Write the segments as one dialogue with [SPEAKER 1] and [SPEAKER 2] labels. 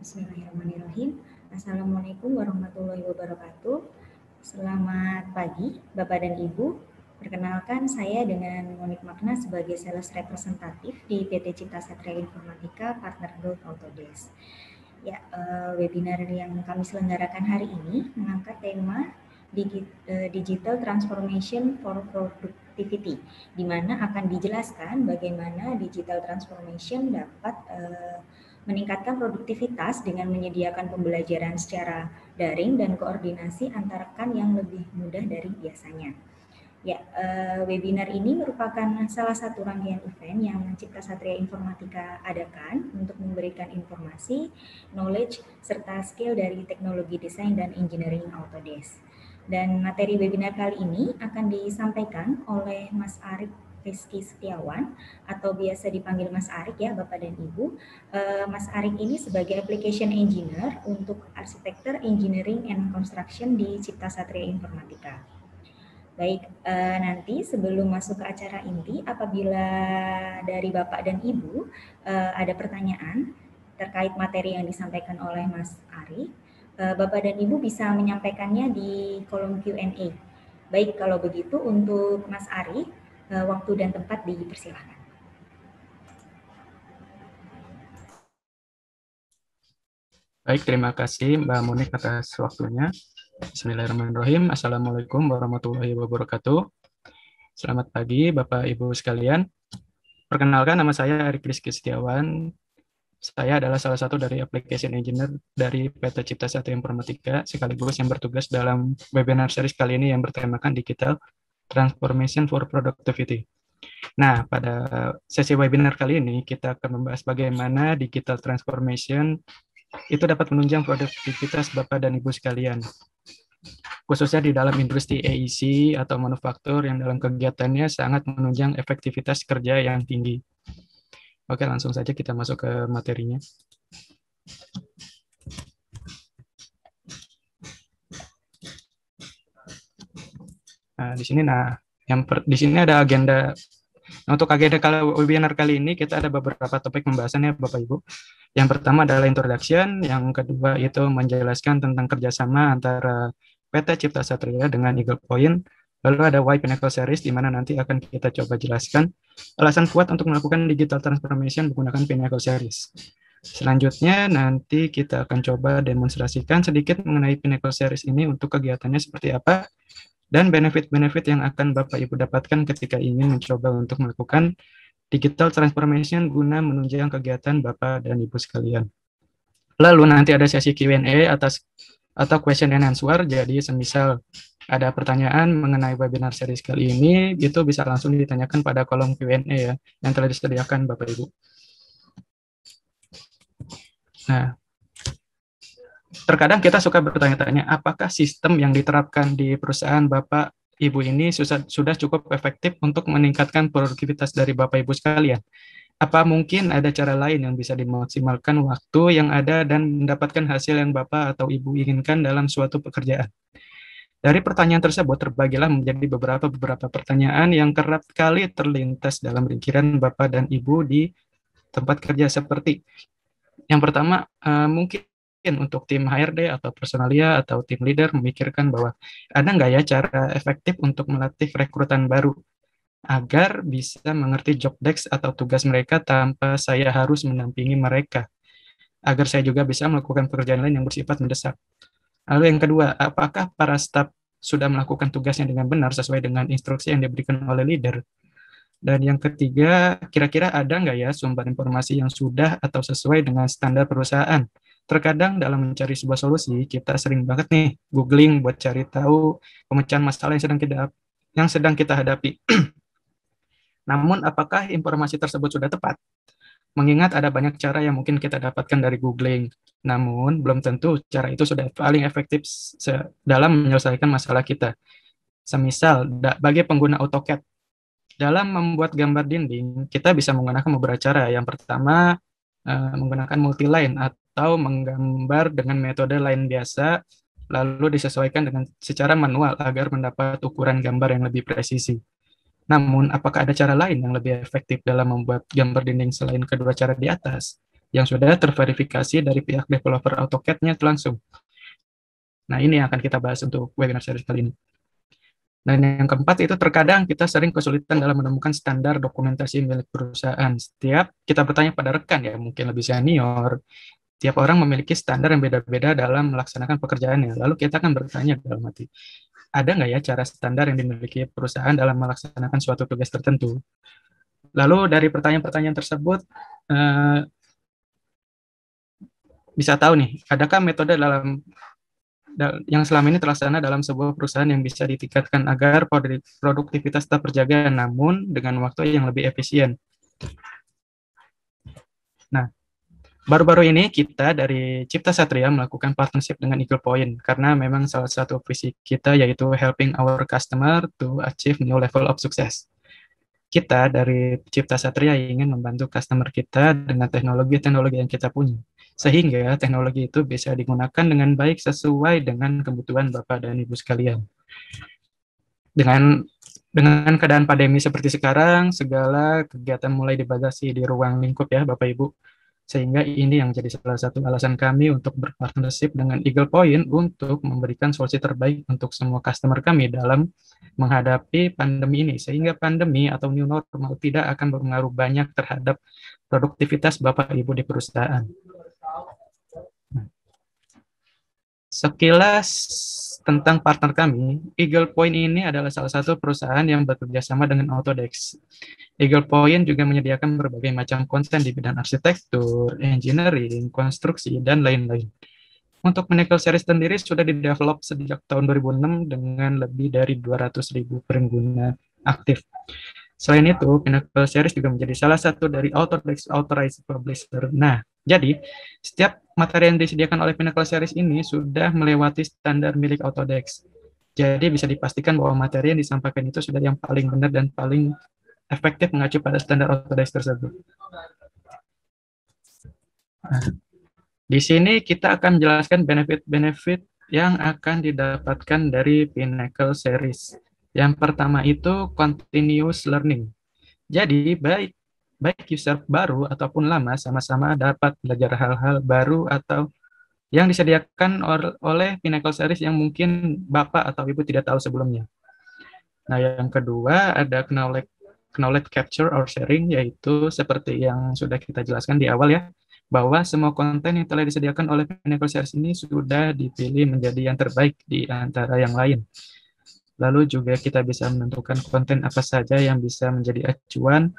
[SPEAKER 1] Bismillahirrahmanirrahim. Assalamualaikum warahmatullahi wabarakatuh. Selamat pagi, Bapak dan Ibu. Perkenalkan, saya dengan Monik Magna sebagai sales representatif di PT Cipta Satria Informatika Partner Gold Autodesk. Ya, webinar yang kami selenggarakan hari ini mengangkat tema Digital Transformation for Productivity, di mana akan dijelaskan bagaimana digital transformation dapat meningkatkan produktivitas dengan menyediakan pembelajaran secara daring dan koordinasi antar rekan yang lebih mudah dari biasanya. Ya, webinar ini merupakan salah satu rangkaian event yang Cipta Satria Informatika adakan untuk memberikan informasi, knowledge, serta skill dari teknologi desain dan engineering Autodesk. Dan materi webinar kali ini akan disampaikan oleh Mas Arik Rizky Setiawan atau biasa dipanggil Mas Arik ya Bapak dan Ibu. Mas Arik ini sebagai Application Engineer untuk Arsitektur Engineering and Construction di Cipta Satria Informatika. Baik, nanti sebelum masuk ke acara inti, apabila dari Bapak dan Ibu ada pertanyaan terkait materi yang disampaikan oleh Mas Arik, Bapak dan Ibu bisa menyampaikannya di kolom Q&A. Baik, kalau begitu untuk Mas Arik, waktu dan tempat dipersilahkan.
[SPEAKER 2] Baik, terima kasih Mbak Monik atas waktunya. Bismillahirrahmanirrahim. Assalamualaikum warahmatullahi wabarakatuh. Selamat pagi Bapak Ibu sekalian. Perkenalkan, nama saya Arik Rizky Setiawan. Saya adalah salah satu dari application engineer dari PT Cipta Satria Informatika, sekaligus yang bertugas dalam webinar series kali ini yang bertemakan Digital Transformation for Productivity. Nah, pada sesi webinar kali ini kita akan membahas bagaimana digital transformation itu dapat menunjang produktivitas Bapak dan Ibu sekalian, khususnya di dalam industri AEC atau manufaktur yang dalam kegiatannya sangat menunjang efektivitas kerja yang tinggi. Oke, langsung saja kita masuk ke materinya. Nah, di sini ada agenda. Untuk agenda webinar kali ini kita ada beberapa topik pembahasannya Bapak Ibu. Yang pertama adalah introduction, yang kedua itu menjelaskan tentang kerjasama antara PT Cipta Satria dengan Eagle Point. Lalu ada Why Pinnacle Series, di mana nanti akan kita coba jelaskan alasan kuat untuk melakukan digital transformation menggunakan Pinnacle Series. Selanjutnya nanti kita akan coba demonstrasikan sedikit mengenai Pinnacle Series ini untuk kegiatannya seperti apa, dan benefit-benefit yang akan Bapak Ibu dapatkan ketika ingin mencoba untuk melakukan digital transformation guna menunjang kegiatan Bapak dan Ibu sekalian. Lalu nanti ada sesi Q&A atau question and answer, jadi semisal ada pertanyaan mengenai webinar series kali ini, itu bisa langsung ditanyakan pada kolom Q&A ya, yang telah disediakan Bapak Ibu. Nah, terkadang kita suka bertanya-tanya, apakah sistem yang diterapkan di perusahaan Bapak Ibu ini sudah cukup efektif untuk meningkatkan produktivitas dari Bapak Ibu sekalian? Apa mungkin ada cara lain yang bisa dimaksimalkan waktu yang ada dan mendapatkan hasil yang Bapak atau Ibu inginkan dalam suatu pekerjaan? Dari pertanyaan tersebut terbagilah menjadi beberapa pertanyaan yang kerap kali terlintas dalam pikiran Bapak dan Ibu di tempat kerja, seperti yang pertama, mungkin untuk tim HRD atau personalia atau tim leader memikirkan bahwa ada nggak ya cara efektif untuk melatih rekrutan baru agar bisa mengerti job desk atau tugas mereka tanpa saya harus mendampingi mereka, agar saya juga bisa melakukan pekerjaan lain yang bersifat mendesak. Lalu yang kedua, apakah para staf sudah melakukan tugasnya dengan benar sesuai dengan instruksi yang diberikan oleh leader? Dan yang ketiga, kira-kira ada nggak ya sumber informasi yang sudah atau sesuai dengan standar perusahaan? Terkadang dalam mencari sebuah solusi, kita sering banget nih googling buat cari tahu pemecahan masalah yang sedang kita hadapi. Namun, apakah informasi tersebut sudah tepat? Mengingat ada banyak cara yang mungkin kita dapatkan dari googling, namun belum tentu cara itu sudah paling efektif dalam menyelesaikan masalah kita. Semisal, bagi pengguna AutoCAD, dalam membuat gambar dinding, kita bisa menggunakan beberapa cara. Yang pertama, menggunakan multi-line atau menggambar dengan metode line biasa, lalu disesuaikan dengan secara manual agar mendapat ukuran gambar yang lebih presisi. Namun, apakah ada cara lain yang lebih efektif dalam membuat gambar dinding selain kedua cara di atas? yang sudah terverifikasi dari pihak developer AutoCAD-nya langsung. Nah, ini yang akan kita bahas untuk webinar series kali ini. Dan yang keempat itu terkadang kita sering kesulitan dalam menemukan standar dokumentasi milik perusahaan. Setiap kita bertanya pada rekan ya, mungkin lebih senior, tiap orang memiliki standar yang beda-beda dalam melaksanakan pekerjaannya. Lalu kita akan bertanya dalam hati, ada nggak ya cara standar yang dimiliki perusahaan dalam melaksanakan suatu tugas tertentu? Lalu dari pertanyaan-pertanyaan tersebut, bisa tahu nih, adakah metode yang selama ini terlaksana dalam sebuah perusahaan yang bisa ditingkatkan agar produktivitas tetap terjaga, namun dengan waktu yang lebih efisien. Nah, baru-baru ini kita dari Cipta Satria melakukan partnership dengan Eagle Point, karena memang salah satu visi kita yaitu helping our customer to achieve new level of success. Kita dari Cipta Satria ingin membantu customer kita dengan teknologi-teknologi yang kita punya, sehingga teknologi itu bisa digunakan dengan baik sesuai dengan kebutuhan Bapak dan Ibu sekalian. Dengan keadaan pandemi seperti sekarang, segala kegiatan mulai dibatasi di ruang lingkup ya Bapak Ibu. Sehingga ini yang jadi salah satu alasan kami untuk berpartnership dengan Eagle Point untuk memberikan solusi terbaik untuk semua customer kami dalam menghadapi pandemi ini. Sehingga pandemi atau new normal tidak akan berpengaruh banyak terhadap produktivitas Bapak Ibu di perusahaan. Sekilas tentang partner kami, Eagle Point ini adalah salah satu perusahaan yang bekerja sama dengan Autodesk. Eagle Point juga menyediakan berbagai macam konten di bidang arsitektur, engineering, konstruksi, dan lain-lain. Untuk Pinnacle Series sendiri sudah didevelop sejak tahun 2006 dengan lebih dari 200.000 pengguna aktif. Selain itu, Pinnacle Series juga menjadi salah satu dari Autodesk Authorized Publisher. Nah, jadi setiap materi yang disediakan oleh Pinnacle Series ini sudah melewati standar milik Autodesk. Jadi bisa dipastikan bahwa materi yang disampaikan itu sudah yang paling benar dan paling efektif mengacu pada standar Autodesk tersebut. Nah, di sini kita akan menjelaskan benefit-benefit yang akan didapatkan dari Pinnacle Series. Yang pertama itu continuous learning. Jadi baik user baru ataupun lama sama-sama dapat belajar hal-hal baru atau yang disediakan oleh Pinnacle Series yang mungkin Bapak atau Ibu tidak tahu sebelumnya. Nah, yang kedua ada knowledge capture or sharing, yaitu seperti yang sudah kita jelaskan di awal ya, bahwa semua konten yang telah disediakan oleh Pinnacle Series ini sudah dipilih menjadi yang terbaik di antara yang lain. Lalu juga kita bisa menentukan konten apa saja yang bisa menjadi acuan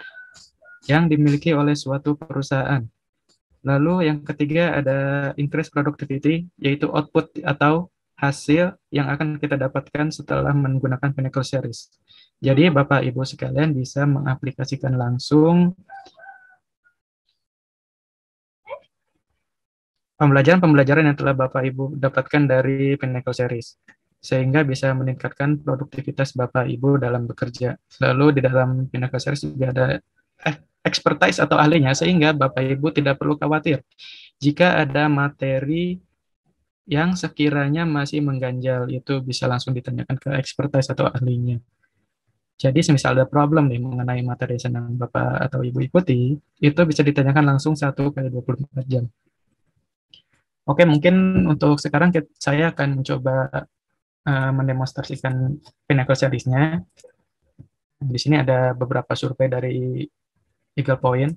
[SPEAKER 2] yang dimiliki oleh suatu perusahaan. Lalu yang ketiga ada increase productivity, yaitu output atau hasil yang akan kita dapatkan setelah menggunakan Pinnacle Series. Jadi Bapak Ibu sekalian bisa mengaplikasikan langsung pembelajaran yang telah Bapak Ibu dapatkan dari Pinnacle Series, sehingga bisa meningkatkan produktivitas Bapak Ibu dalam bekerja. Lalu di dalam Pinnacle Series juga ada expertise atau ahlinya, sehingga Bapak Ibu tidak perlu khawatir jika ada materi yang sekiranya masih mengganjal, itu bisa langsung ditanyakan ke expertise atau ahlinya. Jadi semisal ada problem nih mengenai materi yang Bapak atau Ibu ikuti, itu bisa ditanyakan langsung 1x24 jam. Oke, mungkin untuk sekarang saya akan mencoba mendemonstrasikan Pinnacle Series-nya. Di sini ada beberapa survei dari Eagle Point.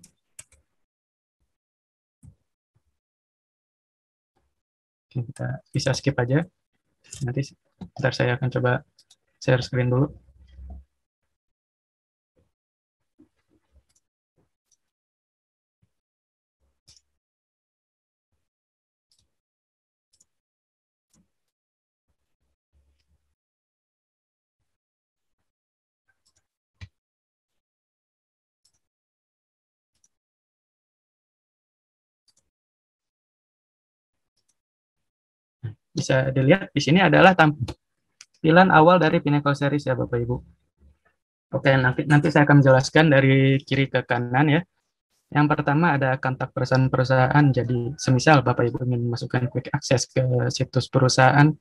[SPEAKER 2] Oke, kita bisa skip aja. Nanti ntar saya akan coba share screen dulu. Bisa dilihat di sini adalah tampilan awal dari Pinnacle Series ya Bapak Ibu. Oke, nanti saya akan menjelaskan dari kiri ke kanan ya. Yang pertama ada kontak perusahaan. Jadi semisal Bapak Ibu ingin memasukkan quick access ke situs perusahaan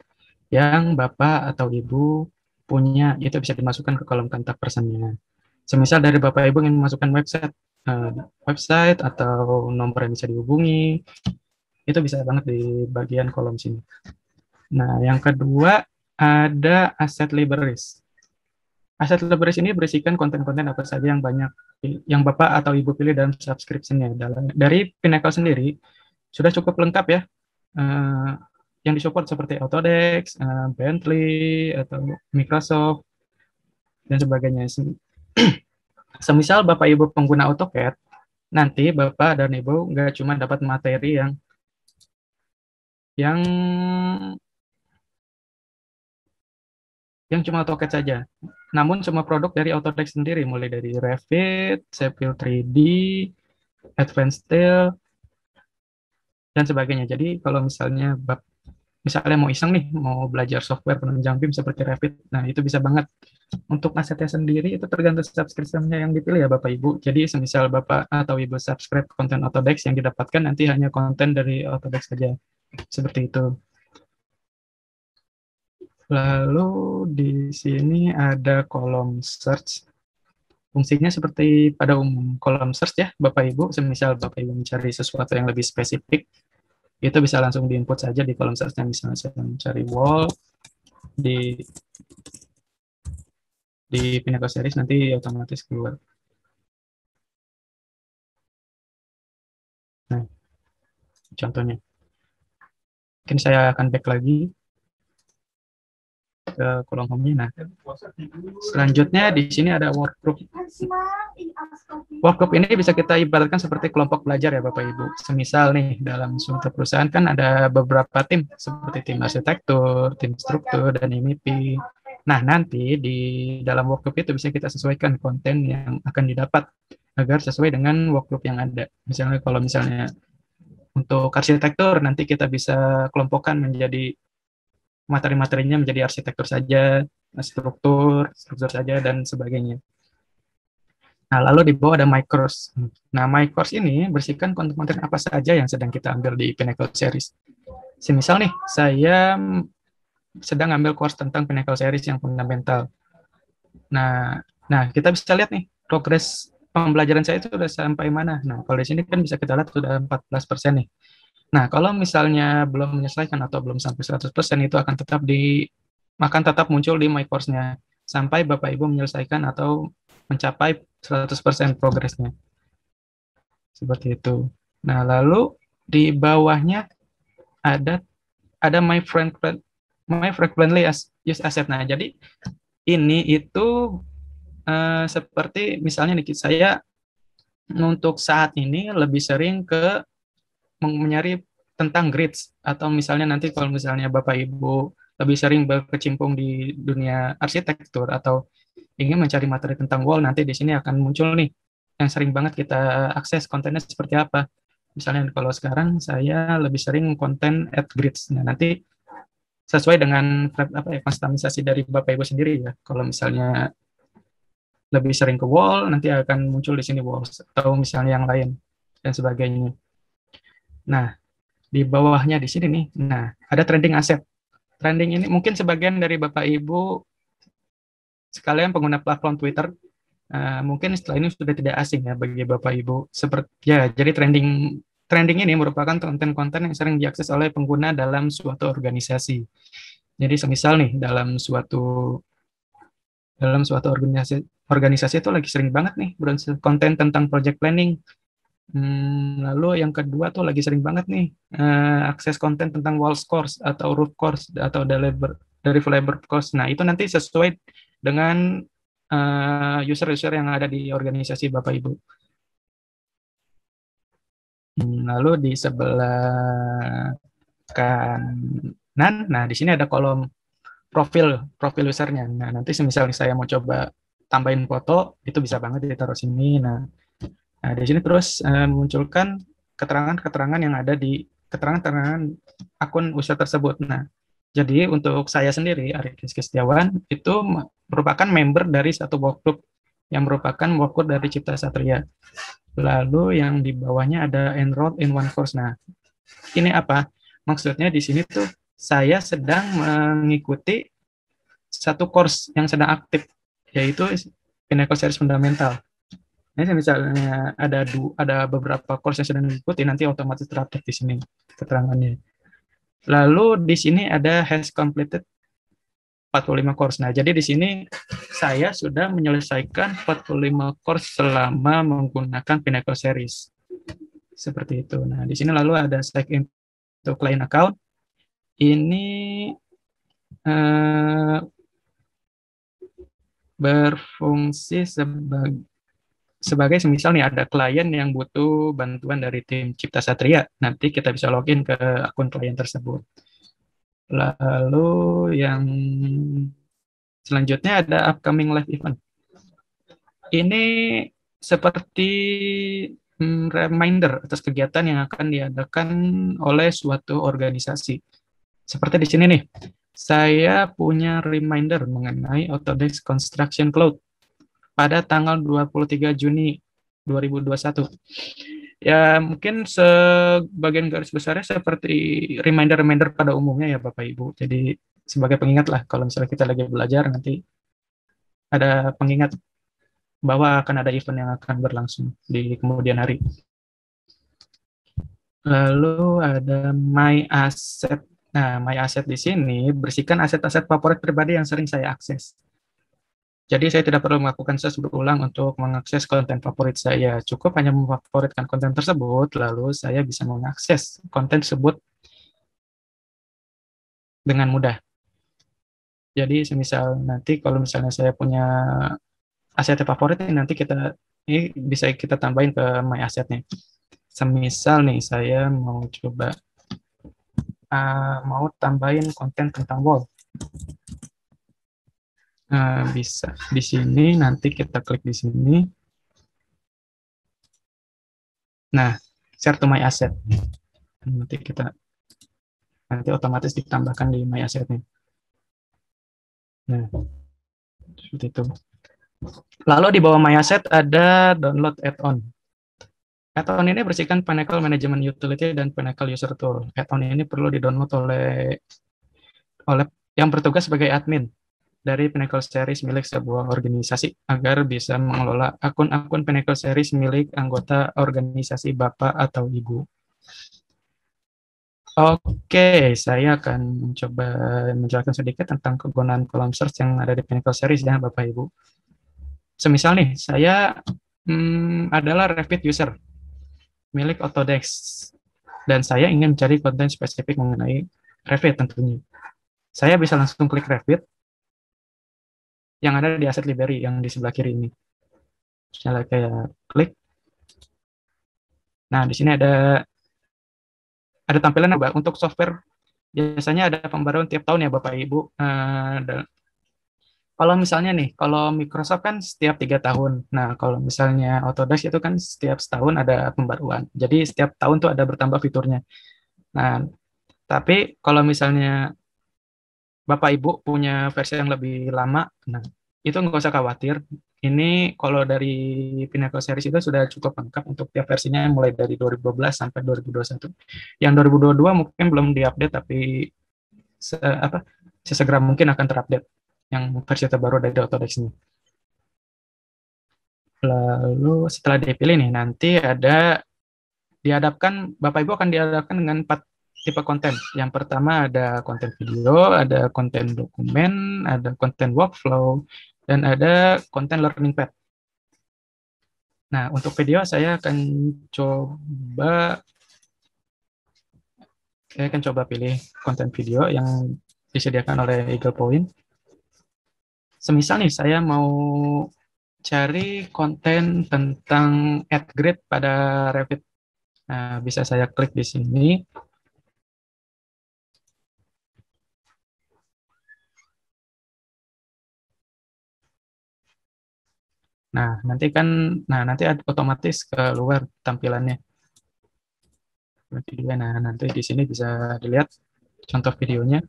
[SPEAKER 2] yang Bapak atau Ibu punya, itu bisa dimasukkan ke kolom kontak personnya. Semisal dari Bapak Ibu ingin memasukkan website, website atau nomor yang bisa dihubungi, itu bisa banget di bagian kolom sini. Nah, yang kedua ada asset libraries. Asset libraries ini berisikan konten-konten apa saja yang banyak yang Bapak atau Ibu pilih dalam subscription-nya. Dari Pinnacle sendiri sudah cukup lengkap ya. Yang disupport seperti Autodesk, Bentley, atau Microsoft, dan sebagainya. Semisal Bapak Ibu pengguna AutoCAD, nanti Bapak dan Ibu nggak cuma dapat materi yang cuma AutoCAD saja. Namun semua produk dari Autodesk sendiri, mulai dari Revit, Civil 3D, Advanced Style, dan sebagainya. Jadi kalau misalnya mau iseng nih, mau belajar software penunjang BIM seperti Revit, nah itu bisa banget. Untuk asetnya sendiri itu tergantung subscription-nya yang dipilih ya Bapak Ibu. Jadi semisal Bapak atau Ibu subscribe konten Autodesk, yang didapatkan nanti hanya konten dari Autodesk saja. Seperti itu. Lalu di sini ada kolom search. Fungsinya seperti pada umum kolom search ya Bapak Ibu. Semisal Bapak Ibu mencari sesuatu yang lebih spesifik, itu bisa langsung diinput saja di kolom search-nya. Misalnya saya mencari wall di Pinnacle Series, nanti otomatis keluar. Nah, contohnya. Mungkin saya akan back lagi ke kolom home-nya. Nah, selanjutnya di sini ada workgroup. Workgroup ini bisa kita ibaratkan seperti kelompok belajar ya Bapak Ibu. Semisal nih dalam suatu perusahaan kan ada beberapa tim seperti tim arsitektur, tim struktur, dan MEP. Nah, nanti di dalam workgroup itu bisa kita sesuaikan konten yang akan didapat agar sesuai dengan workgroup yang ada. Misalnya kalau misalnya untuk arsitektur nanti kita bisa kelompokkan menjadi materi-materinya menjadi arsitektur saja, struktur saja, dan sebagainya. Nah, lalu di bawah ada My Course. Nah, My Course ini bersihkan konten-konten apa saja yang sedang kita ambil di Pinnacle Series. Semisal nih, saya sedang ambil course tentang Pinnacle Series yang fundamental. Nah, kita bisa lihat nih, progres pembelajaran saya itu sudah sampai mana. Nah, kalau di sini kan bisa kita lihat sudah 14% nih. Nah, kalau misalnya belum menyelesaikan atau belum sampai 100%, itu akan tetap muncul di My Course-nya sampai Bapak Ibu menyelesaikan atau mencapai 100% progresnya. Seperti itu. Nah, lalu di bawahnya ada My Frequently Used Asset. Nah, jadi ini itu seperti misalnya nih, saya untuk saat ini lebih sering mencari tentang grids, atau misalnya nanti kalau misalnya Bapak Ibu lebih sering berkecimpung di dunia arsitektur atau ingin mencari materi tentang wall, nanti di sini akan muncul nih yang sering banget kita akses kontennya seperti apa. Misalnya kalau sekarang saya lebih sering konten add grids. Nah, nanti sesuai dengan kustomisasi dari Bapak Ibu sendiri ya. Kalau misalnya lebih sering ke wall, nanti akan muncul di sini walls, atau misalnya yang lain dan sebagainya. Nah, di bawahnya di sini nih, nah ada trending aset. Trending ini mungkin sebagian dari Bapak Ibu sekalian pengguna platform Twitter, mungkin setelah ini sudah tidak asing ya bagi Bapak Ibu. Jadi trending ini merupakan konten-konten yang sering diakses oleh pengguna dalam suatu organisasi. Jadi semisal nih dalam suatu organisasi itu lagi sering banget nih konten tentang project planning. Lalu yang kedua tuh lagi sering banget nih akses konten tentang walls course atau roof course atau dari labor course. Nah, itu nanti sesuai dengan user-user yang ada di organisasi Bapak Ibu. Lalu di sebelah kanan, nah di sini ada kolom profil usernya. Nah, nanti misalnya saya mau coba tambahin foto, itu bisa banget ditaruh sini. Nah, di sini terus munculkan keterangan-keterangan yang ada di keterangan akun user tersebut. Nah, jadi untuk saya sendiri, Arif Rizky Setiawan, itu merupakan member dari satu workgroup yang merupakan workgroup dari Cipta Satria. Lalu yang di bawahnya ada enroll in one course. Nah, ini apa? Maksudnya di sini tuh saya sedang mengikuti satu course yang sedang aktif, yaitu Pinnacle Series Fundamental. Nah, misalnya ada beberapa course yang sedang diikuti, nanti otomatis terupdate di sini keterangannya. Lalu di sini ada has completed 45 course. Nah, jadi di sini saya sudah menyelesaikan 45 course selama menggunakan Pinnacle Series. Seperti itu. Nah, di sini lalu ada sign in to client account. Ini berfungsi sebagai semisal nih ada klien yang butuh bantuan dari tim Cipta Satria, nanti kita bisa login ke akun klien tersebut. Lalu yang selanjutnya ada upcoming live event. Ini seperti reminder atas kegiatan yang akan diadakan oleh suatu organisasi. Seperti di sini nih, saya punya reminder mengenai Autodesk Construction Cloud pada tanggal 23 Juni 2021. Ya, mungkin sebagian garis besarnya seperti reminder-reminder pada umumnya ya Bapak Ibu. Jadi sebagai pengingat lah kalau misalnya kita lagi belajar nanti ada pengingat bahwa akan ada event yang akan berlangsung di kemudian hari. Lalu ada My Asset. Nah, My Asset di sini bersihkan aset-aset favorit pribadi yang sering saya akses. Jadi saya tidak perlu melakukan search berulang untuk mengakses konten favorit saya. Cukup hanya memfavoritkan konten tersebut, lalu saya bisa mengakses konten tersebut dengan mudah. Jadi semisal nanti kalau misalnya saya punya aset favorit, nanti ini bisa kita tambahin ke My Asset-nya. Semisal nih saya mau coba mau tambahin konten tentang wall. Bisa di sini, nanti kita klik di sini. Nah, share to my asset. Nanti otomatis ditambahkan di my asset-nya. Nah, seperti itu. Lalu di bawah my asset ada download add-on. Add-on ini bersihkan Pinnacle Management Utility dan Pinnacle User Tool. Add-on ini perlu di-download oleh yang bertugas sebagai admin dari Pinnacle Series milik sebuah organisasi agar bisa mengelola akun-akun Pinnacle Series milik anggota organisasi Bapak atau Ibu. Oke, saya akan mencoba menjelaskan sedikit tentang kegunaan kolom search yang ada di Pinnacle Series ya, Bapak Ibu. Semisal nih, saya adalah Revit user milik Autodesk dan saya ingin mencari konten spesifik mengenai Revit tentunya. Saya bisa langsung klik Revit yang ada di Asset Library yang di sebelah kiri ini. Misalnya kayak klik. Nah, di sini ada tampilan untuk software. Biasanya ada pembaruan tiap tahun ya Bapak Ibu. Kalau misalnya nih, kalau Microsoft kan setiap 3 tahun. Nah, kalau misalnya Autodesk itu kan setiap setahun ada pembaruan. Jadi setiap tahun tuh ada bertambah fiturnya. Nah, tapi kalau misalnya Bapak Ibu punya versi yang lebih lama, nah itu nggak usah khawatir. Ini kalau dari Pinnacle Series itu sudah cukup lengkap untuk tiap versinya mulai dari 2012 sampai 2021. Yang 2022 mungkin belum diupdate, tapi sesegera mungkin akan terupdate yang versi terbaru dari Autodesk ini. Lalu setelah dipilih nih, nanti Bapak Ibu akan dihadapkan dengan 4 tipe konten. Yang pertama ada konten video, ada konten dokumen, ada konten workflow, dan ada konten learning path. Nah, untuk video saya akan coba pilih konten video yang disediakan oleh Eagle Point. Semisal nih saya mau cari konten tentang add grid pada Revit. Nah, bisa saya klik di sini. Nah, nanti otomatis keluar tampilannya. Nah, nanti di sini bisa dilihat contoh videonya.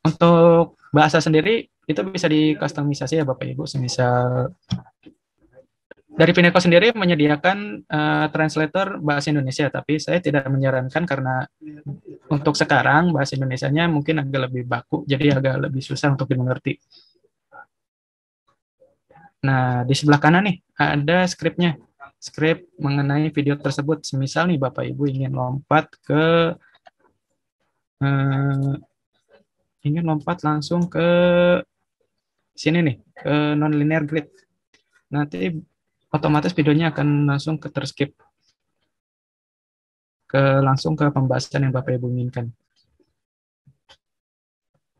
[SPEAKER 2] Untuk bahasa sendiri itu bisa dikustomisasi ya Bapak Ibu. Semisal dari Pinnacle sendiri menyediakan translator bahasa Indonesia, tapi saya tidak menyarankan karena untuk sekarang bahasa Indonesianya mungkin agak lebih baku, jadi agak lebih susah untuk dimengerti. Nah, di sebelah kanan nih ada skripnya. Skrip mengenai video tersebut. Semisal nih Bapak Ibu ingin lompat langsung ke sini nih, ke nonlinear grid. Nanti otomatis videonya akan langsung ke terskip langsung ke pembahasan yang Bapak Ibu inginkan.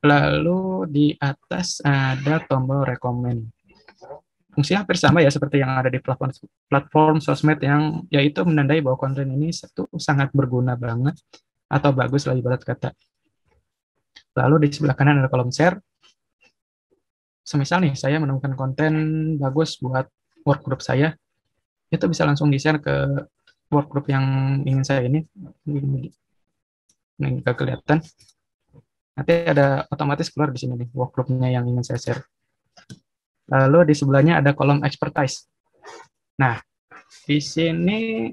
[SPEAKER 2] Lalu di atas ada tombol recommend. Fungsinya hampir sama ya seperti yang ada di platform sosmed, yang yaitu menandai bahwa konten ini sangat berguna banget atau bagus lah ibarat kata. Lalu di sebelah kanan ada kolom share. Semisal nih saya menemukan konten bagus buat workgroup saya, itu bisa langsung di-share ke workgroup yang ingin saya ini nggak kelihatan. Nanti ada otomatis keluar di sini nih workgroup-nya yang ingin saya share. Lalu di sebelahnya ada kolom expertise. Nah, di sini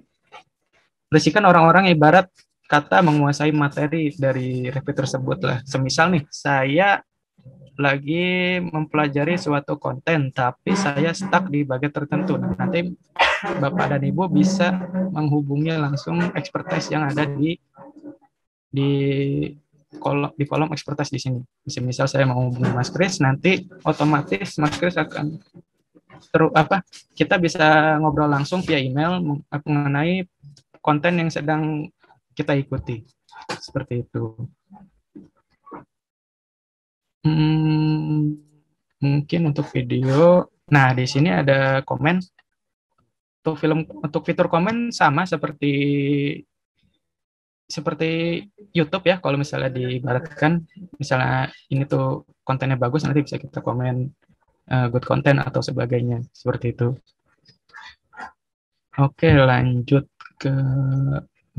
[SPEAKER 2] berisikan orang-orang ibarat kata menguasai materi dari review tersebut lah. Semisal nih, saya lagi mempelajari suatu konten, tapi saya stuck di bagian tertentu. Nah, nanti Bapak dan Ibu bisa menghubungi langsung expertise yang ada di kolom expertise di sini. Misal saya mau menghubungi Mas Kris, nanti otomatis Mas Kris akan kita bisa ngobrol langsung via email mengenai konten yang sedang kita ikuti. Seperti itu. Mungkin untuk video. Nah, di sini ada komen. Untuk fitur komen sama seperti YouTube ya. Kalau misalnya diibaratkan, misalnya ini tuh kontennya bagus, nanti bisa kita komen good content atau sebagainya. Seperti itu. Oke, lanjut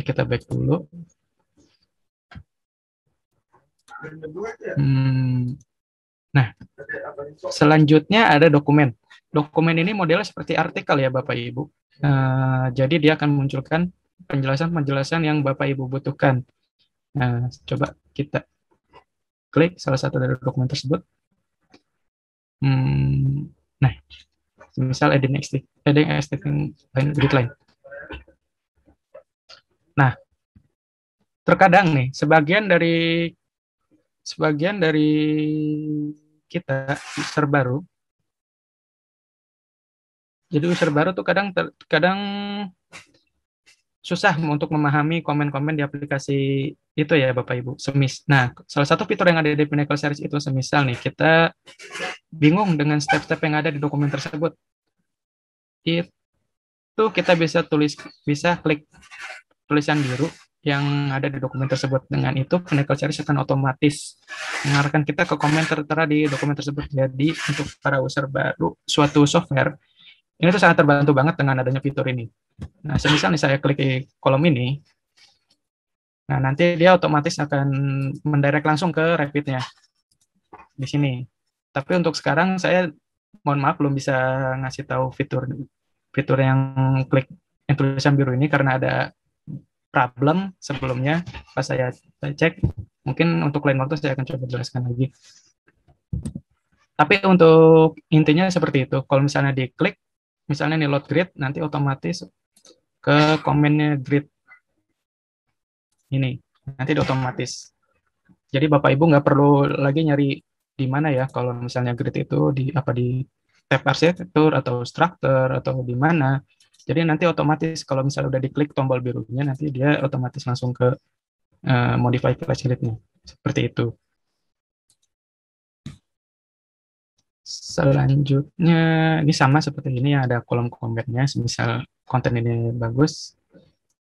[SPEAKER 2] kita back dulu. Nah, selanjutnya ada dokumen. Dokumen ini modelnya seperti artikel ya Bapak Ibu. Jadi dia akan memunculkan penjelasan-penjelasan yang Bapak Ibu butuhkan. Nah, coba kita klik salah satu dari dokumen tersebut. Nah, misal adding existing grid line. Nah, terkadang nih sebagian dari kita user baru. Jadi user baru tuh kadang susah untuk memahami komen-komen di aplikasi itu ya Bapak Ibu. Nah, salah satu fitur yang ada di Pinnacle Series itu semisal nih kita bingung dengan step-step yang ada di dokumen tersebut. Itu kita bisa klik tulisan biru yang ada di dokumen tersebut. Dengan itu Pinnacle Series akan otomatis mengarahkan kita ke komen tertera di dokumen tersebut. Jadi untuk para user baru suatu software, ini tuh sangat terbantu banget dengan adanya fitur ini. Nah, semisal nih saya klik di kolom ini, nah nanti dia otomatis akan mendirect langsung ke Revit-nya di sini. Tapi untuk sekarang saya mohon maaf belum bisa ngasih tahu fitur yang klik yang tulisan biru ini karena ada problem sebelumnya pas saya cek. Mungkin untuk lain waktu saya akan coba jelaskan lagi. Tapi untuk intinya seperti itu. Kalau misalnya diklik, misalnya nih load grid, nanti otomatis ke komennya grid ini. Nanti otomatis. Jadi Bapak Ibu nggak perlu lagi nyari di mana ya. Kalau misalnya grid itu di tab arsitektur atau structure atau di mana. Jadi nanti otomatis kalau misalnya udah diklik tombol birunya, nanti dia otomatis langsung ke modify flash grid-nya. Seperti itu. Selanjutnya, ini sama seperti ini, ada kolom komennya. Misal konten ini bagus,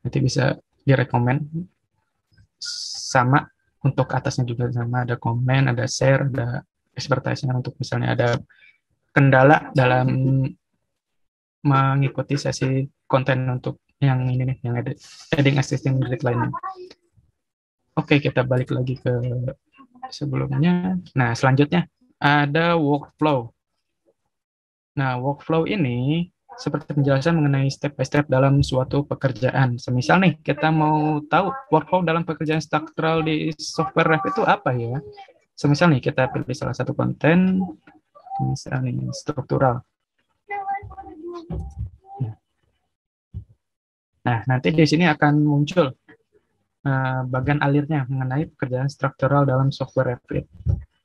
[SPEAKER 2] nanti bisa direkomend. Sama, untuk atasnya juga sama, ada komen, ada share, ada expertise-nya untuk misalnya ada kendala dalam mengikuti sesi konten untuk yang ini nih, yang adding existing grid line. Oke, kita balik lagi ke sebelumnya. Nah, selanjutnya ada workflow. Nah, workflow ini seperti penjelasan mengenai step by step dalam suatu pekerjaan. Semisal nih, kita mau tahu workflow dalam pekerjaan struktural di software Revit itu apa ya? Semisal nih, kita pilih salah satu konten, misalnya struktural. Nah, nanti di sini akan muncul bagian alirnya mengenai pekerjaan struktural dalam software Revit.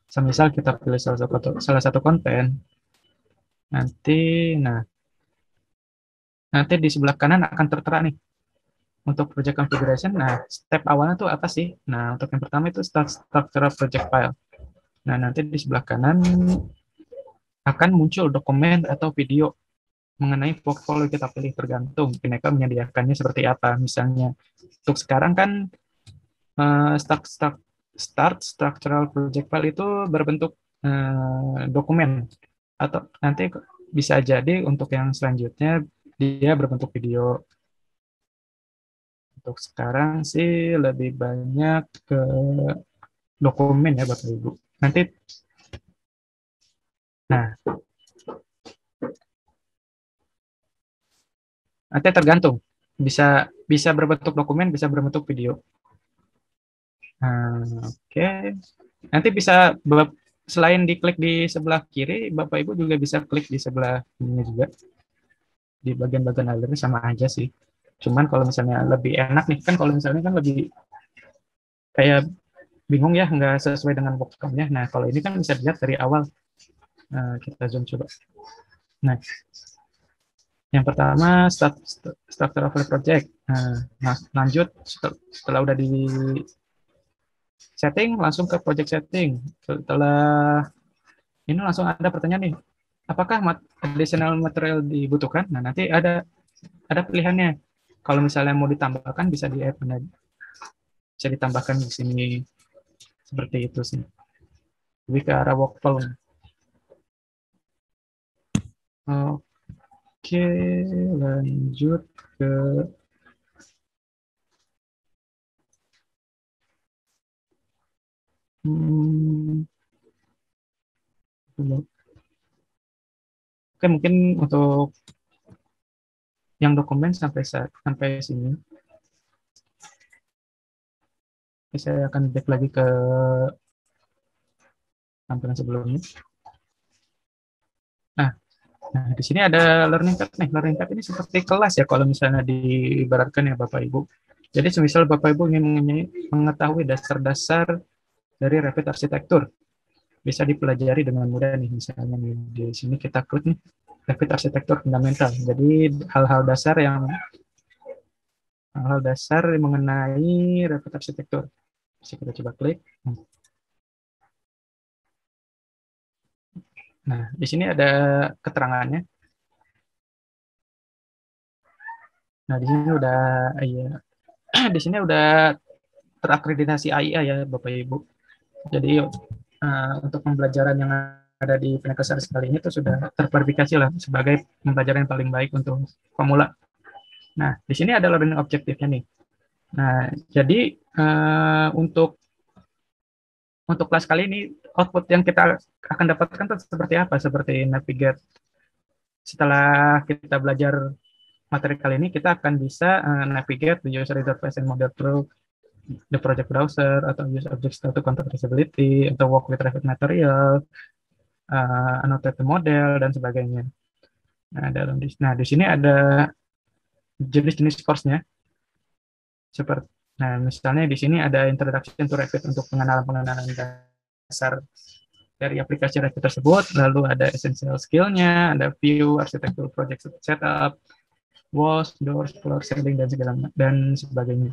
[SPEAKER 2] Semisal kita pilih salah satu konten, nah nanti di sebelah kanan akan tertera nih untuk project configuration. Nah, step awalnya tuh apa sih? Nah, untuk yang pertama itu structural project file. Nah, nanti di sebelah kanan akan muncul dokumen atau video mengenai portfolio kita pilih, tergantung Pineka menyediakannya seperti apa. Misalnya untuk sekarang kan start structural project file itu berbentuk dokumen, atau nanti bisa jadi untuk yang selanjutnya dia berbentuk video. Untuk sekarang sih lebih banyak ke dokumen ya Bapak Ibu. Nah, nanti tergantung, bisa bisa berbentuk dokumen, bisa berbentuk video. Oke. Nanti bisa selain diklik di sebelah kiri, Bapak Ibu juga bisa klik di sebelah ini juga. Di bagian-bagian alirnya sama aja sih. Cuman kalau misalnya lebih enak nih, kan kalau misalnya kan lebih kayak bingung ya, nggak sesuai dengan boxcomnya. Nah, kalau ini kan bisa dilihat dari awal. Kita zoom coba. Nah, yang pertama structure of the project. Nah, lanjut setelah udah di setting, langsung ke project setting. Setelah ini langsung ada pertanyaan nih, apakah additional material dibutuhkan? Nah, nanti ada pilihannya. Kalau misalnya mau ditambahkan bisa di add, bisa ditambahkan di sini seperti itu sih. Lebih ke arah workflow. Oke, lanjut ke Oke, mungkin untuk yang dokumen sampai sini. Saya akan back lagi ke tampilan sebelumnya. Nah, di sini ada learning path nih. Learning path ini seperti kelas ya kalau misalnya diibaratkan ya Bapak Ibu. Jadi semisal Bapak Ibu ingin mengetahui dasar-dasar dari Revit arsitektur, bisa dipelajari dengan mudah nih. Misalnya nih, di sini kita klik nih Revit arsitektur fundamental. Jadi hal-hal dasar mengenai Revit arsitektur. Bisa kita coba klik. Nah, di sini ada keterangannya. Nah, di sini udah ya, di sini udah terakreditasi AIA ya Bapak Ibu. Jadi untuk pembelajaran yang ada di Pineka kali ini itu sudah terverifikasi lah sebagai pembelajaran yang paling baik untuk pemula. Nah, di sini ada learning objektifnya nih. Nah, jadi untuk kelas kali ini output yang kita akan dapatkan itu seperti apa? Seperti navigate. Setelah kita belajar materi kali ini, kita akan bisa navigate the user interface and model through the project browser, atau use objects to control traceability, atau work with Revit material, annotate model, dan sebagainya. Nah, di sini ada jenis-jenis course-nya. Nah, misalnya di sini ada introduction to Revit untuk pengenalan dasar dari aplikasi Revit tersebut, lalu ada essential skill-nya, ada view, architectural project setup, walls, doors, floor ceiling, dan sebagainya.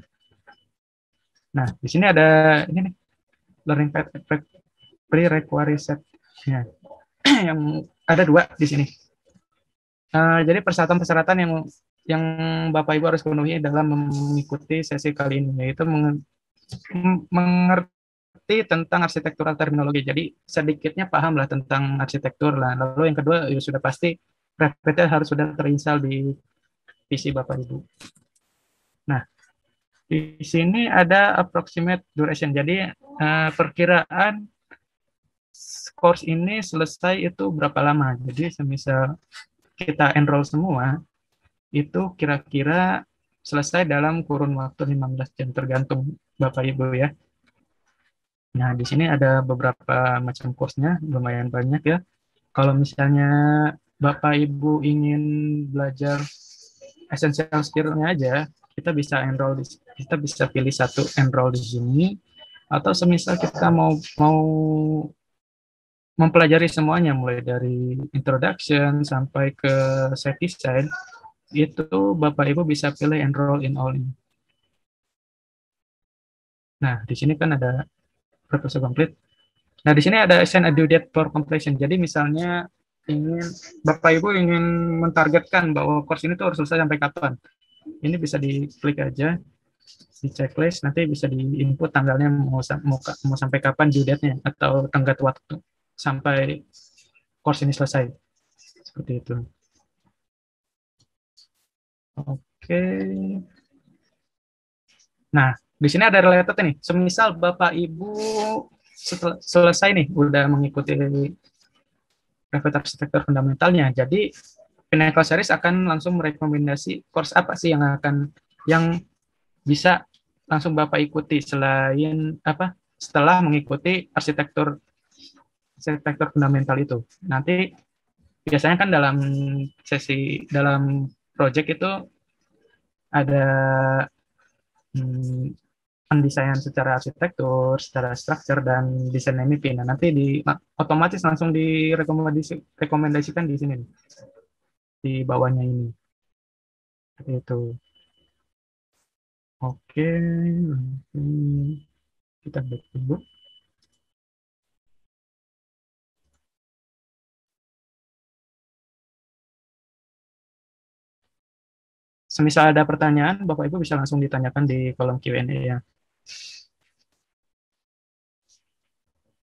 [SPEAKER 2] Nah, di sini ada ini nih, learning path prerequisite yang ada 2 di sini. Jadi persyaratan-persyaratan yang Bapak Ibu harus penuhi dalam mengikuti sesi kali ini, yaitu mengerti tentang arsitektural terminologi. Jadi sedikitnya paham lah tentang arsitektur lah. Lalu yang kedua, ya sudah pasti Revit harus sudah terinstal di PC Bapak Ibu. Nah, di sini ada approximate duration. Jadi perkiraan course ini selesai itu berapa lama. Jadi semisal kita enroll semua, itu kira-kira selesai dalam kurun waktu 15 jam, tergantung Bapak Ibu ya. Nah, di sini ada beberapa macam course-nya, lumayan banyak ya. Kalau misalnya Bapak Ibu ingin belajar essential skill-nya aja, kita bisa kita bisa pilih satu enroll di sini, atau semisal kita mau mau mempelajari semuanya mulai dari introduction sampai ke set design, itu Bapak Ibu bisa pilih enroll in all ini. Nah, di sini kan ada proposal complete. Nah, di sini ada assign a due date for completion. Jadi misalnya ingin Bapak Ibu ingin mentargetkan bahwa course ini tuh harus selesai sampai kapan. Ini bisa diklik aja di checklist, nanti bisa di-input tanggalnya mau sampai kapan due date-nya atau tenggat waktu sampai course ini selesai. Seperti itu. Oke. Nah, di sini ada related nih. Semisal Bapak Ibu selesai nih, udah mengikuti private architecture fundamentalnya. Jadi Pinnacle Series akan langsung merekomendasi course apa sih yang bisa langsung Bapak ikuti selain setelah mengikuti arsitektur fundamental itu. Nanti biasanya kan dalam project itu ada pendesain secara arsitektur, secara structure, dan desain MEP. Nah, nanti otomatis langsung direkomendasikan di sini, di bawahnya ini. Seperti itu. Oke, kita back dulu. Semisal ada pertanyaan, Bapak Ibu bisa langsung ditanyakan di kolom Q&A ya.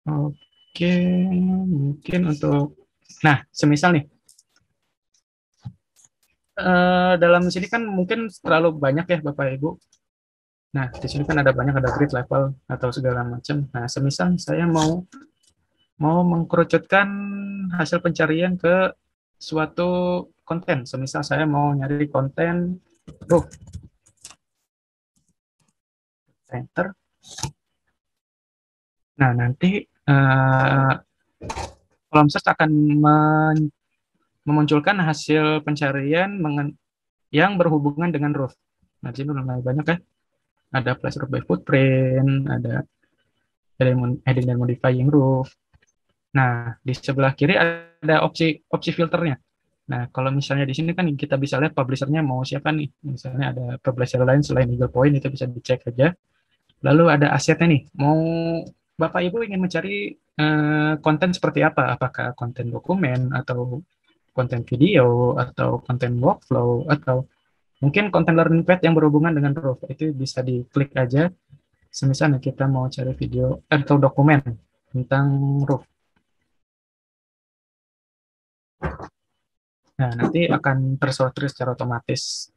[SPEAKER 2] Oke, mungkin nah, semisal nih, dalam sini kan mungkin terlalu banyak ya Bapak Ibu. Nah, di sini kan ada banyak, ada grid level atau segala macam. Nah, semisal saya mau mengkerucutkan hasil pencarian ke suatu konten. Semisal saya mau nyari konten roof. Enter. Nah, nanti kolom search akan memunculkan hasil pencarian yang berhubungan dengan roof. Nah, di sini lumayan banyak ya. Ada place roof by footprint, ada adding dan modifying roof. Nah, di sebelah kiri ada opsi filternya. Nah, kalau misalnya di sini kan kita bisa lihat publishernya mau siapa nih. Misalnya ada publisher lain selain Eagle Point, itu bisa dicek aja. Lalu ada asetnya nih. Mau Bapak Ibu ingin mencari konten seperti apa? Apakah konten dokumen atau konten video atau konten workflow atau mungkin konten learning pad yang berhubungan dengan roof. Itu bisa diklik aja. Misalnya kita mau cari video atau dokumen tentang roof. Nah, nanti akan tersortir secara otomatis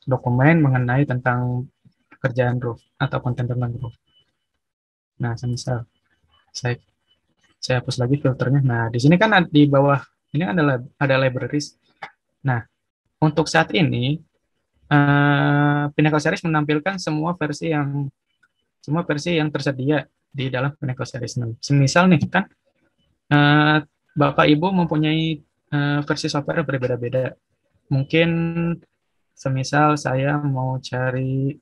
[SPEAKER 2] dokumen mengenai tentang pekerjaan roof atau konten tentang roof. Nah, misal saya hapus lagi filternya. Nah, di sini kan di bawah ini ada libraries. Nah, untuk saat ini Pinnacle Series menampilkan semua versi yang tersedia di dalam Pinnacle Series 6. Semisal nih kan Bapak Ibu mempunyai versi software berbeda-beda. Mungkin semisal saya mau cari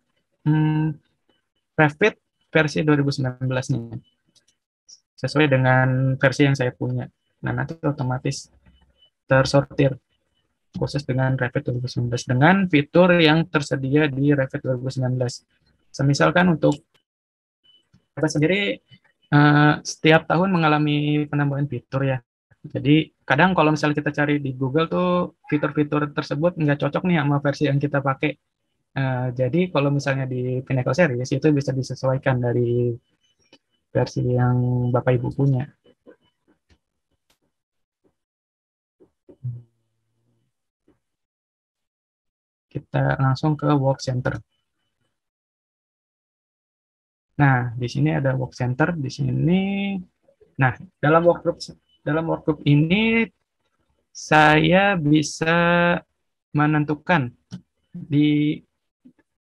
[SPEAKER 2] Revit versi 2019 nih, sesuai dengan versi yang saya punya. Nah, nanti otomatis tersortir khusus dengan Revit 2019 dengan fitur yang tersedia di Revit 2019. Semisalkan untuk Revit sendiri setiap tahun mengalami penambahan fitur ya. Jadi kadang kalau misalnya kita cari di Google tuh fitur-fitur tersebut nggak cocok nih sama versi yang kita pakai. Jadi kalau misalnya di Pinnacle Series itu bisa disesuaikan dari versi yang Bapak Ibu punya. Kita langsung ke Work Center. Nah, di sini ada Work Center. Di sini, nah dalam workgroup ini saya bisa menentukan di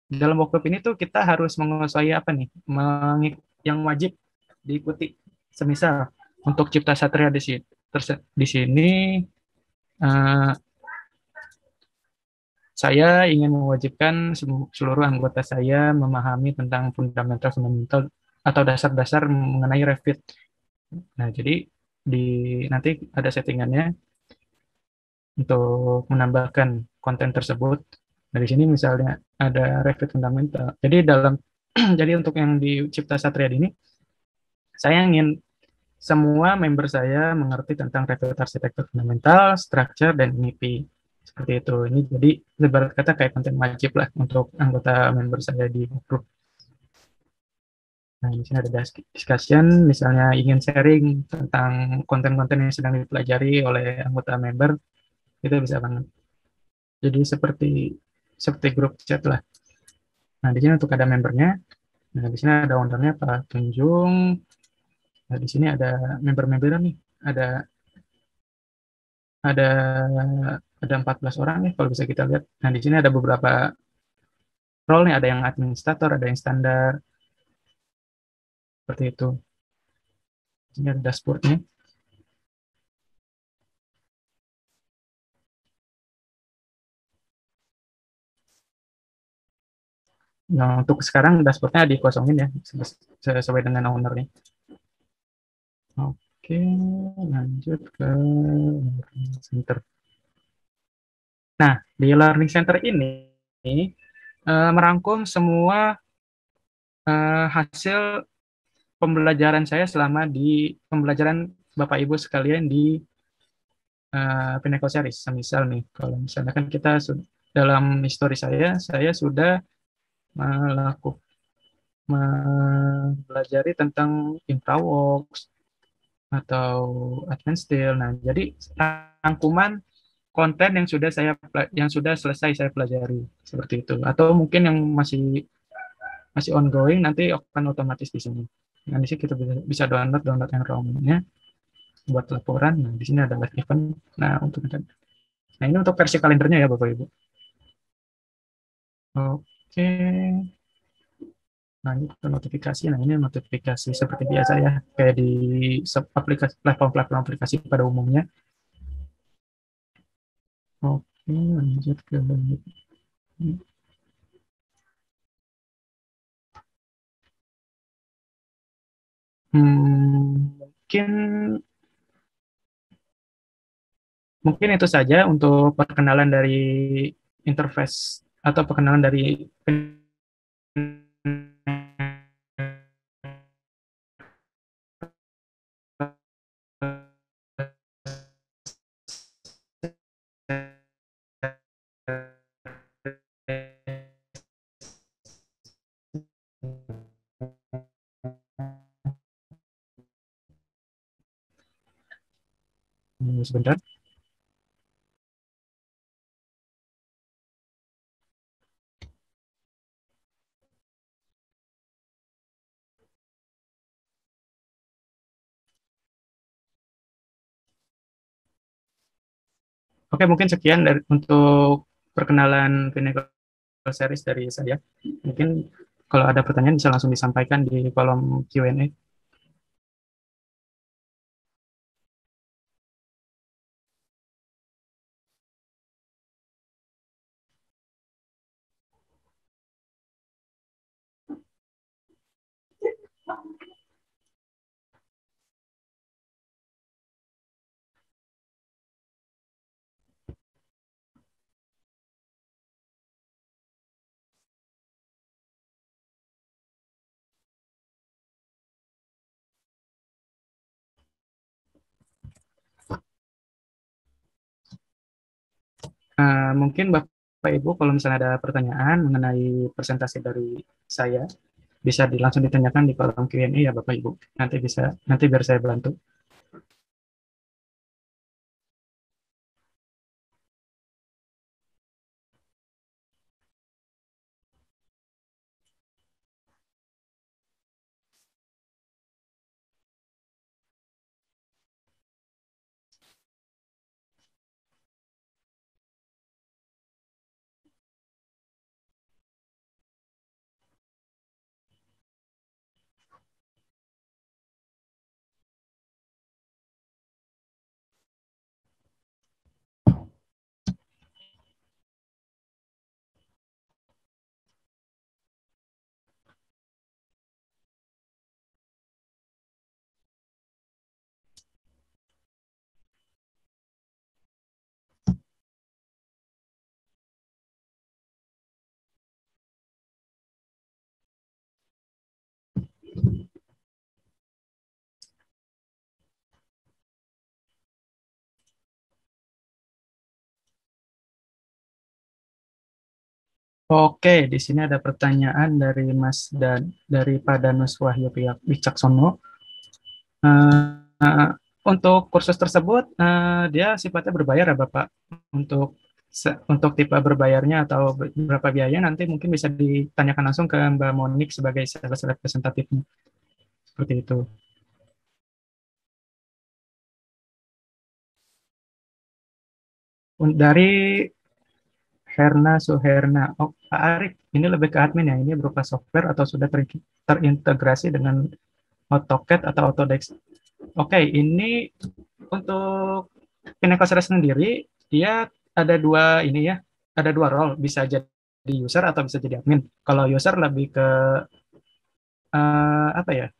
[SPEAKER 2] dalam workgroup ini tuh kita harus menguasai apa nih, yang wajib diikuti. Semisal untuk Cipta Satria di sini Eh, saya ingin mewajibkan seluruh anggota saya memahami tentang fundamental-fundamental atau dasar-dasar mengenai Revit. Nah, jadi di nanti ada settingannya untuk menambahkan konten tersebut. Dari sini misalnya ada Revit fundamental. Jadi dalam jadi untuk yang di Cipta Satria ini, saya ingin semua member saya mengerti tentang Revit arsitektur fundamental, structure, dan MIPI. Seperti itu. Ini jadi ibarat kata kayak konten wajib lah untuk anggota member saya di grup. Nah, di sini ada discussion, misalnya ingin sharing tentang konten-konten yang sedang dipelajari oleh anggota member, itu bisa banget. Jadi seperti grup chat lah. Nah, di sini untuk ada membernya. Nah, di sini ada ownernya Pak Tunjung. Nah, di sini ada member-member nih. Ada ada ada 14 orang nih kalau bisa kita lihat. Nah, di sini ada beberapa role nih, ada yang administrator, ada yang standar, seperti itu. Ini ada dashboardnya. Nah, untuk sekarang dashboardnya dikosongin ya, sesuai dengan ownernya. Oke, lanjut ke Learning Center. Nah, di Learning Center ini merangkum semua hasil pembelajaran saya selama di pembelajaran Bapak Ibu sekalian di Pinnacle Series. Misal nih, kalau misalnya kan kita dalam histori saya sudah melakukan mempelajari tentang InfraWorks atau Advanced Steel. Nah, jadi rangkuman konten yang sudah selesai saya pelajari seperti itu. Atau mungkin yang masih masih ongoing nanti akan otomatis di sini. Nah, di sini kita bisa download yang ROM-nya buat laporan. Nah, di sini ada live event. Nah, ini untuk versi kalendernya ya Bapak Ibu. Oke. Nah, ini notifikasi. Nah, ini notifikasi seperti biasa ya, kayak di aplikasi platform-platform aplikasi pada umumnya. Oke, lanjut ke mungkin mungkin itu saja untuk perkenalan dari interface atau perkenalan dari sebentar. Oke, mungkin sekian untuk perkenalan Pinnacle Series dari saya. Mungkin kalau ada pertanyaan bisa langsung disampaikan di kolom Q&A. Mungkin Bapak Ibu kalau misalnya ada pertanyaan mengenai presentasi dari saya, bisa langsung ditanyakan di kolom Q&A ya Bapak Ibu. Nanti biar saya bantu. Oke, di sini ada pertanyaan dari Mas dan dari Pak Danus Wahyu Wicaksono. Eh, untuk kursus tersebut, dia sifatnya berbayar ya Bapak. Untuk untuk tipe berbayarnya atau berapa biaya nanti mungkin bisa ditanyakan langsung ke Mbak Monik sebagai sales representatifnya. Seperti itu. Dari Herna Suherna. Oh, Pak Arif, ini lebih ke admin ya. Ini berupa software atau sudah terintegrasi dengan AutoCAD atau Autodesk. Oke, ini untuk Pinnacle sendiri, dia ada dua ini ya, ada dua role, bisa jadi user atau bisa jadi admin. Kalau user lebih ke apa ya,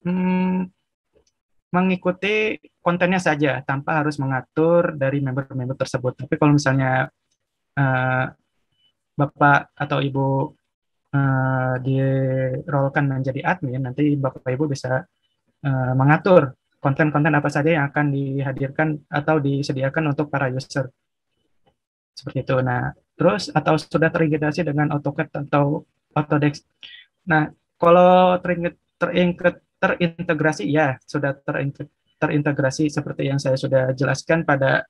[SPEAKER 2] hmm, mengikuti kontennya saja tanpa harus mengatur dari member-member tersebut. Tapi kalau misalnya eh, Bapak atau Ibu di-rolekan menjadi admin, nanti Bapak Ibu bisa mengatur konten-konten apa saja yang akan dihadirkan atau disediakan untuk para user. Seperti itu. Nah, terus atau sudah terintegrasi dengan AutoCAD atau Autodesk. Nah, kalau terintegrasi ya sudah terintegrasi seperti yang saya sudah jelaskan pada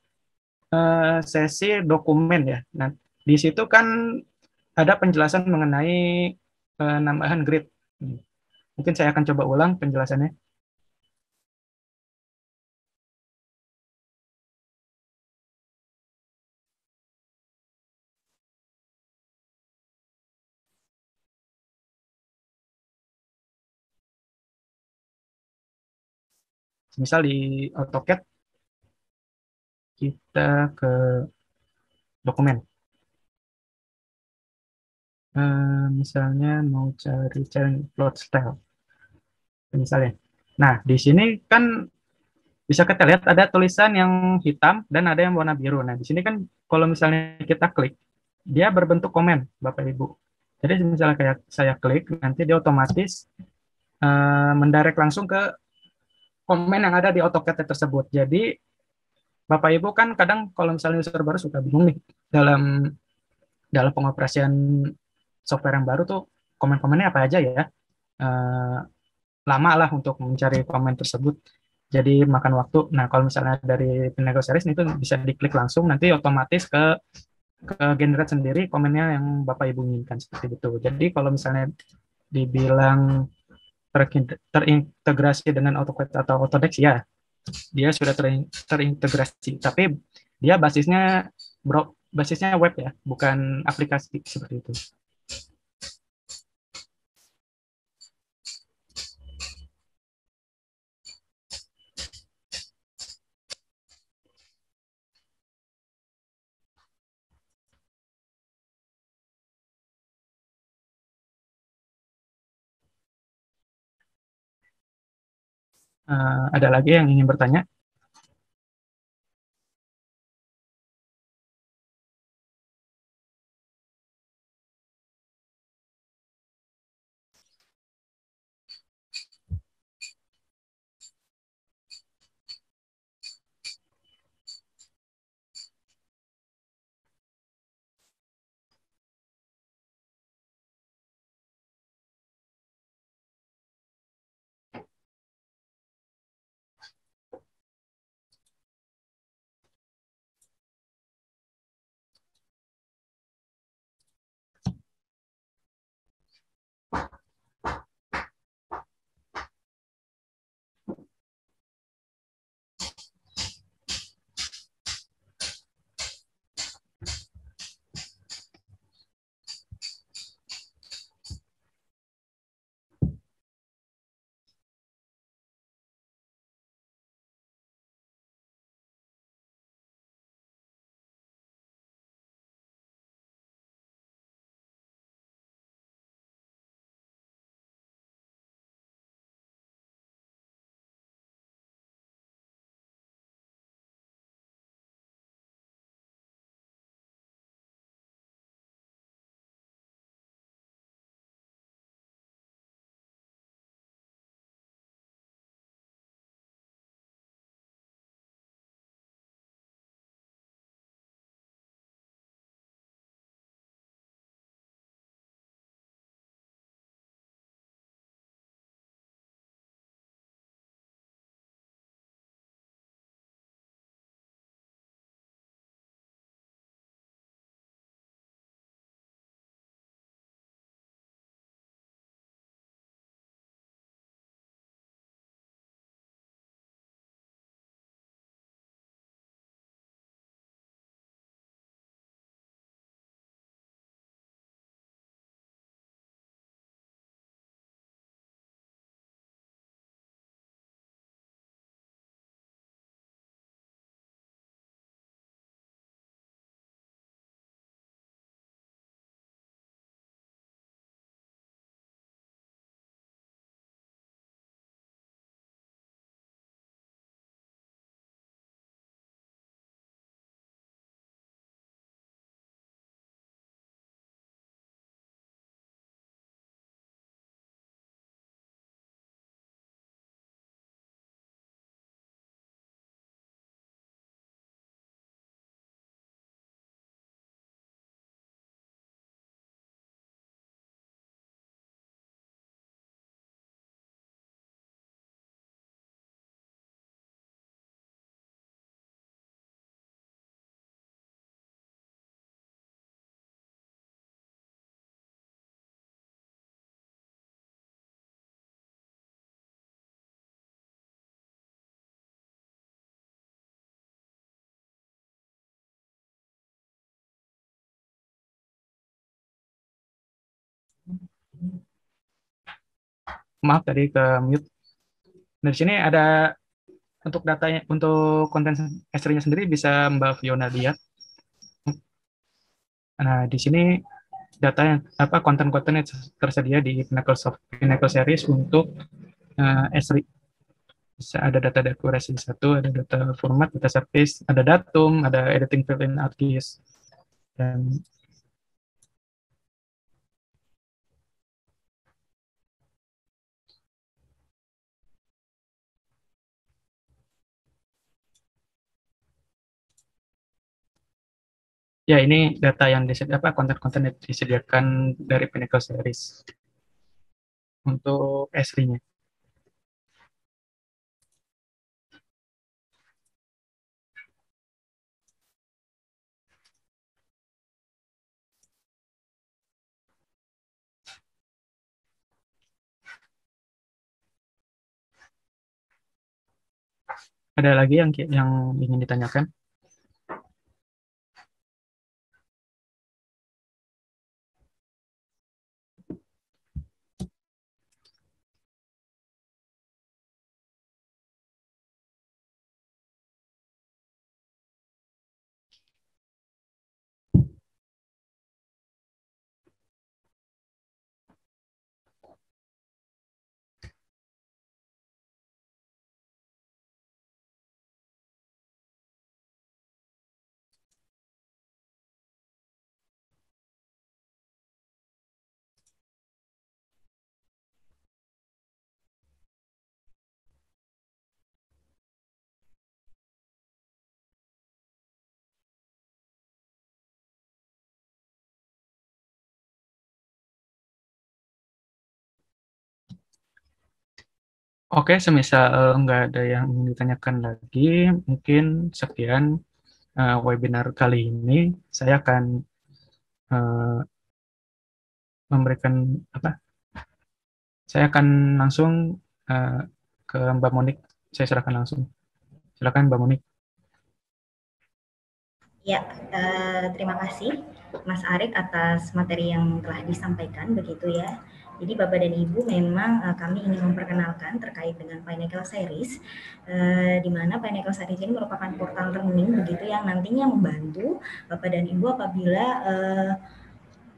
[SPEAKER 2] sesi dokumen ya. Nah, di situ kan ada penjelasan mengenai penambahan grid. Mungkin saya akan coba ulang penjelasannya. Misal di AutoCAD kita ke dokumen. Misalnya mau cari plot style misalnya. Nah, di sini kan bisa kita lihat ada tulisan yang hitam dan ada yang warna biru. Nah, di sini kan kalau misalnya kita klik, dia berbentuk komen, Bapak Ibu. Jadi misalnya kayak saya klik, nanti dia otomatis mendirect langsung ke komen yang ada di AutoCAD tersebut. Jadi Bapak Ibu kan kadang kalau misalnya user baru suka bingung nih dalam dalam pengoperasian software yang baru tuh komen-komennya apa aja ya. Eh, Lama lah untuk mencari komen tersebut. Jadi makan waktu. Nah, kalau misalnya dari Pinnacle Series itu bisa diklik langsung, nanti otomatis ke generate sendiri komennya yang Bapak Ibu inginkan seperti itu. Jadi kalau misalnya dibilang terintegrasi dengan AutoCAD atau Autodesk, ya dia sudah terintegrasi. Tapi dia basisnya web ya, bukan aplikasi seperti itu. Ada lagi yang ingin bertanya? Maaf tadi ke mute. Nah, di sini ada untuk datanya, untuk konten S3-nya sendiri bisa Mbak Fiona lihat. Nah, di sini data yang konten-konten yang tersedia di Pinnacle Series untuk S3. Bisa ada data dekorasi satu, ada data format, data service, ada datum, ada editing fill-in artist, dan ya ini data yang konten-konten yang disediakan dari Pinnacle Series untuk S3-nya. Ada lagi yang ingin ditanyakan? Oke, semisal nggak ada yang ingin ditanyakan lagi, mungkin sekian webinar kali ini. Saya akan eh, memberikan saya akan langsung eh, ke Mbak Monik. Saya serahkan langsung. Silakan Mbak Monik.
[SPEAKER 1] Ya, terima kasih Mas Arik atas materi yang telah disampaikan begitu ya. Jadi Bapak dan Ibu memang kami ingin memperkenalkan terkait dengan Pinnacle Series, di mana Pinnacle Series ini merupakan portal learning begitu yang nantinya membantu Bapak dan Ibu apabila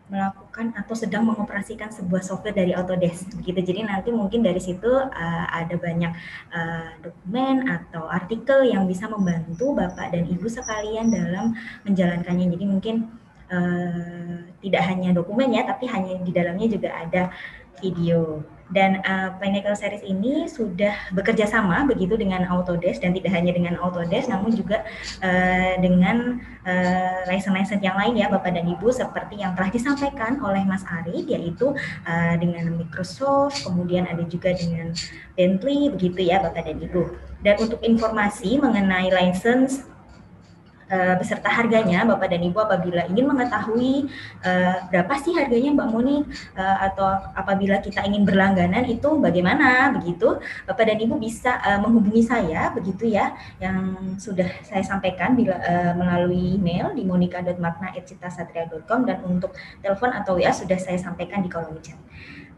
[SPEAKER 1] melakukan atau sedang mengoperasikan sebuah software dari Autodesk begitu. Jadi nanti mungkin dari situ ada banyak dokumen atau artikel yang bisa membantu Bapak dan Ibu sekalian dalam menjalankannya. Jadi mungkin tidak hanya dokumen ya, tapi hanya di dalamnya juga ada video. Dan Pinnacle Series ini sudah bekerja sama begitu dengan Autodesk, dan tidak hanya dengan Autodesk, namun juga dengan license-license yang lain ya Bapak dan Ibu, seperti yang telah disampaikan oleh Mas Ari, yaitu dengan Microsoft, kemudian ada juga dengan Bentley begitu ya Bapak dan Ibu. Dan untuk informasi mengenai license beserta harganya, Bapak dan Ibu apabila ingin mengetahui berapa sih harganya Mbak Moni, atau apabila kita ingin berlangganan itu bagaimana begitu, Bapak dan Ibu bisa menghubungi saya begitu ya, yang sudah saya sampaikan melalui email di monica.magna@citasatria.com, dan untuk telepon atau WA sudah saya sampaikan di kolom chat.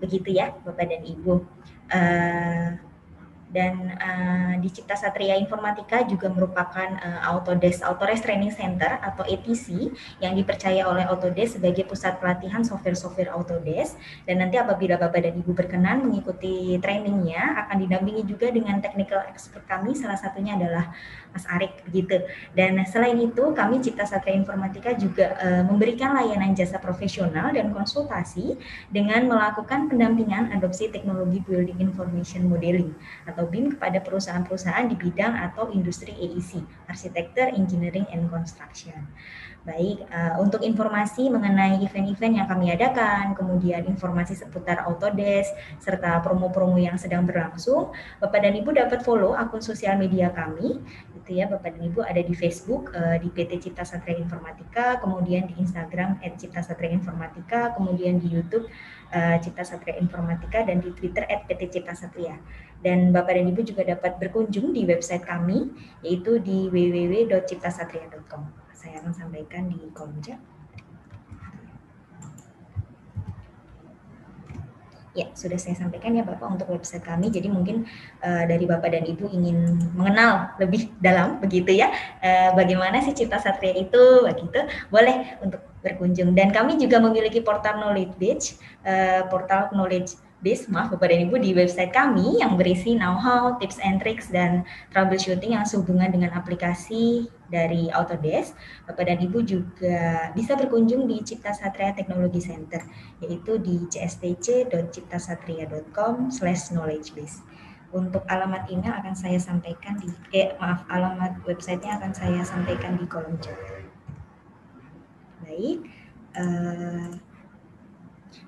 [SPEAKER 1] Begitu ya Bapak dan Ibu. Dan di Cipta Satria Informatika juga merupakan Autodesk Training Center atau ATC yang dipercaya oleh Autodesk sebagai pusat pelatihan software-software Autodesk. Dan nanti apabila Bapak dan Ibu berkenan mengikuti trainingnya, akan didampingi juga dengan technical expert kami, salah satunya adalah Mas Arik begitu. Dan selain itu, kami Cipta Satria Informatika juga memberikan layanan jasa profesional dan konsultasi dengan melakukan pendampingan adopsi teknologi Building Information Modeling atau BIM kepada perusahaan-perusahaan di bidang atau industri AEC, Architecture, Engineering, and Construction. Baik, untuk informasi mengenai event-event yang kami adakan, kemudian informasi seputar Autodesk, serta promo-promo yang sedang berlangsung, Bapak dan Ibu dapat follow akun sosial media kami, gitu ya Bapak dan Ibu, ada di Facebook, di PT Cipta Satria Informatika, kemudian di Instagram @ciptasatria_informatika, kemudian di YouTube Cipta Satria Informatika, dan di Twitter @PT Cipta Satria. Dan Bapak dan Ibu juga dapat berkunjung di website kami, yaitu di www.ciptasatria.com. Saya akan sampaikan di kolom chat. Ya, sudah saya sampaikan ya Bapak untuk website kami. Jadi mungkin dari Bapak dan Ibu ingin mengenal lebih dalam begitu ya, bagaimana sih Cipta Satria itu, begitu, boleh untuk berkunjung. Dan kami juga memiliki portal Knowledge Base, maaf Bapak dan Ibu, di website kami yang berisi know-how, tips and tricks, dan troubleshooting yang sehubungan dengan aplikasi dari Autodesk. Bapak dan Ibu juga bisa berkunjung di Cipta Satria Technology Center, yaitu di cstc.ciptasatria.com/knowledgebase. Untuk alamat email akan saya sampaikan alamat websitenya akan saya sampaikan di kolom chat. Baik,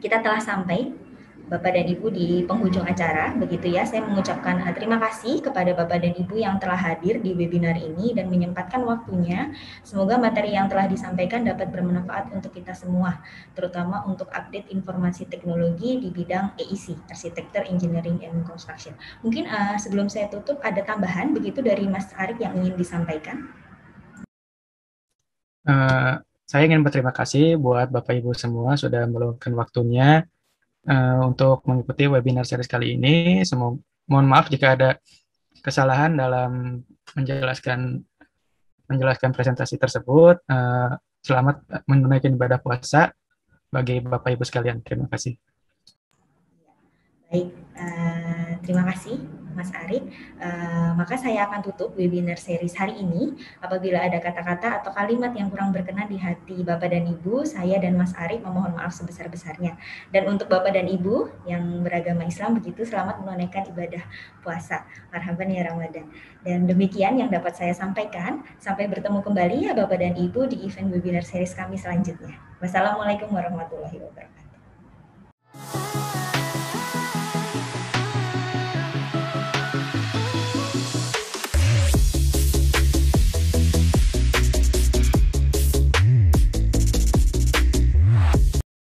[SPEAKER 1] kita telah sampai Bapak dan Ibu di penghujung acara, begitu ya. Saya mengucapkan terima kasih kepada Bapak dan Ibu yang telah hadir di webinar ini dan menyempatkan waktunya. Semoga materi yang telah disampaikan dapat bermanfaat untuk kita semua, terutama untuk update informasi teknologi di bidang AEC, Architecture, Engineering, and Construction. Mungkin sebelum saya tutup ada tambahan begitu dari Mas Arik yang ingin disampaikan.
[SPEAKER 2] Saya ingin berterima kasih buat Bapak Ibu semua sudah meluangkan waktunya untuk mengikuti webinar series kali ini. Mohon maaf jika ada kesalahan dalam menjelaskan presentasi tersebut. Selamat menunaikan ibadah puasa bagi Bapak Ibu sekalian. Terima kasih.
[SPEAKER 1] Baik, terima kasih Mas Arik. Maka saya akan tutup webinar series hari ini. Apabila ada kata-kata atau kalimat yang kurang berkenan di hati Bapak dan Ibu, saya dan Mas Arik memohon maaf sebesar-besarnya. Dan untuk Bapak dan Ibu yang beragama Islam begitu, selamat menunaikan ibadah puasa. Marhaban ya Ramadan. Dan demikian yang dapat saya sampaikan. Sampai bertemu kembali ya Bapak dan Ibu di event webinar series kami selanjutnya. Wassalamualaikum warahmatullahi wabarakatuh.